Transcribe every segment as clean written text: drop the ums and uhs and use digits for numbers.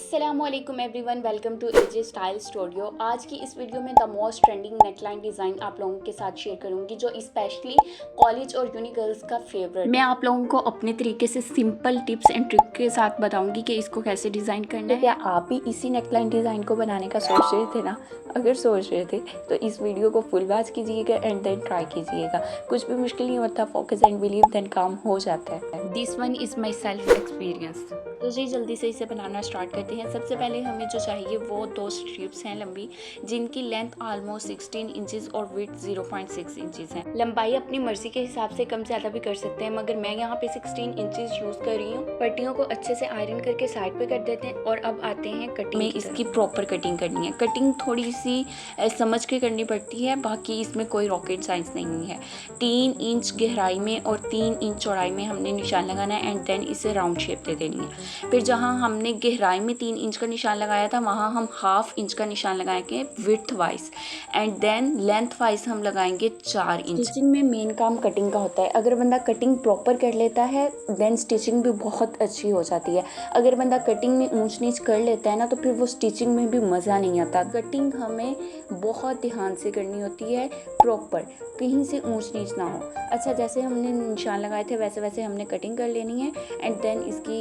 अस्सलामुअलैकुम everyone, welcome to AJ style studio. आज की इस वीडियो में the most trending neckline design आप लोगों के साथ शेयर करूंगी, जो स्पेशली कॉलेज और यूनी गर्ल्स का फेवरेट। मैं आप लोगों को अपने तरीके से सिंपल टिप्स एंड ट्रिक के साथ बताऊंगी कि इसको कैसे डिज़ाइन करना है। क्या आप भी इसी नेकलाइन डिज़ाइन को बनाने का सोच रहे थे ना? अगर सोच रहे थे तो इस वीडियो को फुल वॉच कीजिएगा एंड देन ट्राई कीजिएगा। कुछ भी मुश्किल नहीं होता, फोकस एंड बिलीव देन काम हो जाता है। This one is my self experience. तो जी जल्दी से इसे बनाना स्टार्ट करते हैं। सबसे पहले हमें जो चाहिए वो 2 स्ट्रिप्स हैं लंबी, जिनकी लेंथ ऑलमोस्ट 16 इंचेस और विड्थ 0.6 इंचेस है। लंबाई अपनी मर्जी के हिसाब से कम ज़्यादा भी कर सकते हैं, मगर मैं यहाँ पे 16 इंचेस यूज़ कर रही हूँ। पट्टियों को अच्छे से आयरन करके साइड पे कर देते हैं और अब आते हैं कटिंग में। इसकी प्रॉपर कटिंग करनी है। कटिंग थोड़ी सी समझ के करनी पड़ती है, बाकी इसमें कोई रॉकेट साइंस नहीं है। 3 इंच गहराई में और 3 इंच चौड़ाई में हमने निशान लगाना है एंड देन इसे राउंड शेप दे देनी है। फिर जहाँ हमने गहराई में 3 इंच का निशान लगाया था, वहाँ हम 1/2 इंच का निशान लगाएंगे width wise and then length wise हम लगाएंगे 4 इंच। स्टिचिंग में मेन काम कटिंग का होता है। अगर बंदा कटिंग प्रॉपर कर लेता है देन स्टिचिंग भी बहुत अच्छी हो जाती है। अगर बंदा कटिंग में ऊंच नीच कर लेता है ना, तो फिर वो स्टिचिंग में भी मज़ा नहीं आता। कटिंग हमें बहुत ध्यान से करनी होती है, प्रॉपर, कहीं से ऊंच नीच ना हो। अच्छा, जैसे हमने निशान लगाए थे वैसे वैसे हमने कटिंग कर लेनी है एंड देन इसकी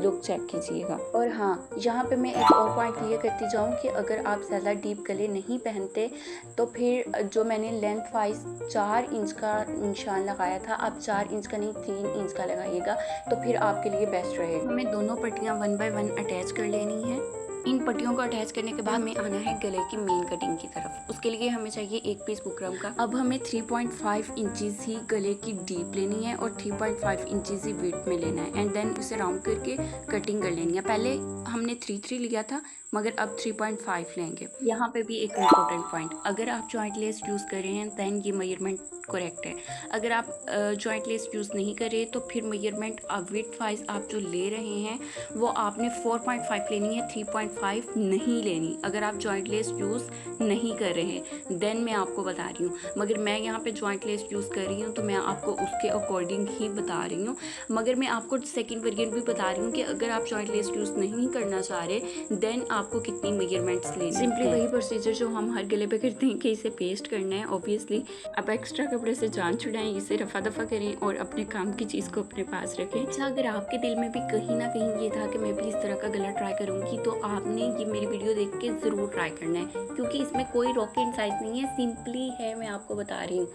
लुक चेक कीजिएगा। और हाँ, यहाँ पे मैं एक और पॉइंट क्लियर करती जाऊँ कि अगर आप ज़्यादा डीप गले नहीं पहनते तो फिर जो मैंने लेंथ वाइज 4 इंच का निशान लगाया था, आप 4 इंच का नहीं 3 इंच का लगाइएगा, तो फिर आपके लिए बेस्ट रहेगा। हमें दोनों पट्टियाँ 1 बाय 1 अटैच कर लेनी है। इन पट्टियों को अटैच करने के बाद हमें आना है गले की मेन कटिंग की तरफ। उसके लिए हमें चाहिए एक पीस बुकरम का। अब हमें 3.5 इंचेस ही गले की डीप लेनी है और 3.5 इंचेस ही विड्थ में लेना है एंड देन उसे राउंड करके कटिंग कर लेनी है। पहले हमने 3 लिया था, मगर अब 3.5 लेंगे। यहाँ पे भी एक इम्पोर्टेंट पॉइंट, अगर आप जॉइंट लेस यूज़ कर रहे हैं दैन ये मेजरमेंट करेक्ट है। अगर आप जॉइंट लेस यूज़ नहीं कर रहे तो फिर मेजरमेंट विड्थ वाइज आप जो ले रहे हैं वो आपने 4.5 लेनी है, 3.5 नहीं लेनी। अगर आप जॉइंट लेस यूज़ नहीं कर रहे हैं देन मैं आपको बता रही हूँ, मगर मैं यहाँ पे जॉइंट लेस यूज़ कर रही हूँ तो मैं आपको उसके अकॉर्डिंग ही बता रही हूँ। मगर मैं आपको सेकंड वेरिएंट भी बता रही हूँ कि अगर आप जॉइंट लेस यूज़ नहीं करना चाह रहे देन आपको कितनी मेजरमेंट्स लेनी है। सिंपली वही प्रोसीजर जो हम हर गले पे करते हैं कि इसे पेस्ट करना है। ऑब्वियसली आप एक्स्ट्रा कपड़े से जान छुड़ाएं, इसे रफा दफा करें और अपने काम की चीज़ को अपने पास रखें। अच्छा, अगर आपके दिल में भी कहीं ना कहीं ये था कि मैं भी इस तरह का गला ट्राई करूँगी, तो आपने ये मेरी वीडियो देख के ज़रूर ट्राई करना है, क्योंकि इसमें कोई रॉकेट साइंस नहीं है, सिंपली है। मैं आपको बता रही हूँ,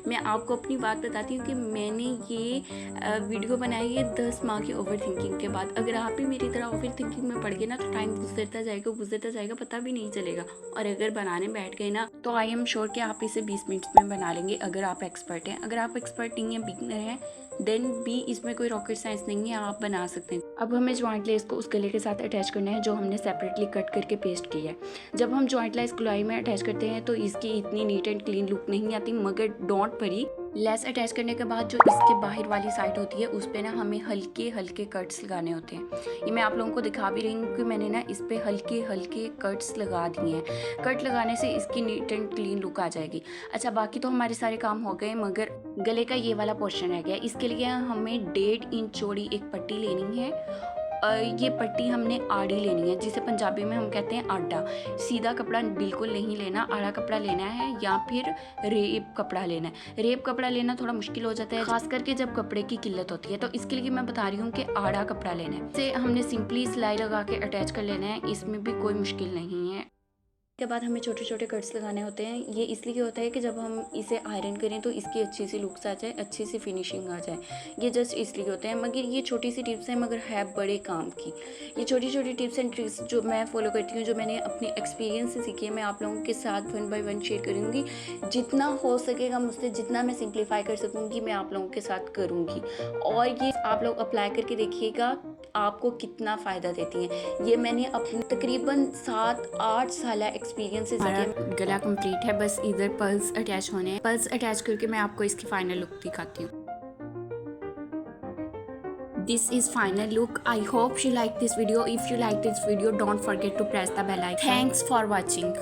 मैं आपको अपनी बात बताती हूँ कि मैंने ये वीडियो बनाई है 10 माह की ओवर थिंकिंग के बाद। अगर आप भी मेरी तरह ओवर थिंकिंग में पड़ गए ना तो टाइम गुजरता जाएगा, पता भी नहीं चलेगा। और अगर बनाने बैठ गए ना तो आई एम श्योर कि आप इसे 20 मिनट्स में बना लेंगे, अगर आप एक्सपर्ट हैं। अगर आप एक्सपर्ट नहीं हैं, बिगिनर हैं, देन भी इसमें कोई रॉकेट साइंस नहीं है, आप बना सकते हैं। अब हमें जॉइंट लेस को उस गले के साथ अटैच करना है जो हमने सेपरेटली कट करके पेस्ट किया है। जब हम जॉइंट लेस गुलाई में अटैच करते हैं तो इसकी इतनी नीट एंड क्लीन लुक नहीं आती, मगर डोंट वरी, लेस अटैच करने के बाद जो इसके बाहर वाली साइड होती है उस पे ना हमें हल्के हल्के कट्स लगाने होते हैं। ये मैं आप लोगों को दिखा भी रही हूँ कि मैंने ना इस पे हल्के हल्के कट्स लगा दिए हैं। कट लगाने से इसकी नीट एंड क्लीन लुक आ जाएगी। अच्छा, बाकी तो हमारे सारे काम हो गए, मगर गले का ये वाला पोर्शन रह गया। इसके लिए हमें 1.5 इंच चौड़ी एक पट्टी लेनी है। ये पट्टी हमने आड़ी लेनी है, जिसे पंजाबी में हम कहते हैं आडा। सीधा कपड़ा बिल्कुल नहीं लेना, आड़ा कपड़ा लेना है या फिर रेप कपड़ा लेना है। रेप कपड़ा लेना थोड़ा मुश्किल हो जाता है, खास करके जब कपड़े की किल्लत होती है, तो इसके लिए मैं बता रही हूँ कि आड़ा कपड़ा लेना है। इसे हमने सिंपली सिलाई लगा के अटैच कर लेना है, इसमें भी कोई मुश्किल नहीं है। के बाद हमें छोटे छोटे कट्स लगाने होते हैं। ये इसलिए होता है कि जब हम इसे आयरन करें तो इसकी अच्छी सी लुक्स आ जाए, अच्छी सी फिनिशिंग आ जाए। ये जस्ट इसलिए होते हैं, मगर ये छोटी सी टिप्स हैं मगर है बड़े काम की। ये छोटी छोटी टिप्स एंड ट्रिक्स जो मैं फॉलो करती हूँ, जो मैंने अपने एक्सपीरियंस से सीखी है, मैं आप लोगों के साथ 1 बाय 1 शेयर करूँगी। जितना हो सकेगा मुझसे, जितना मैं सिंप्लीफाई कर सकूँगी मैं आप लोगों के साथ करूँगी। और ये आप लोग अप्लाई करके देखिएगा आपको कितना फ़ायदा देती हैं। ये मैंने अपने तकरीबन 7-8 साल एक्सपीरियंस से सीखा। गला कंप्लीट है, बस इधर पर्ल्स अटैच होने हैं। पर्ल्स अटैच करके मैं आपको इसकी फाइनल लुक दिखाती हूँ। This is final look. I hope you like this video. If you like this video, don't forget to press the bell icon. Thanks for watching.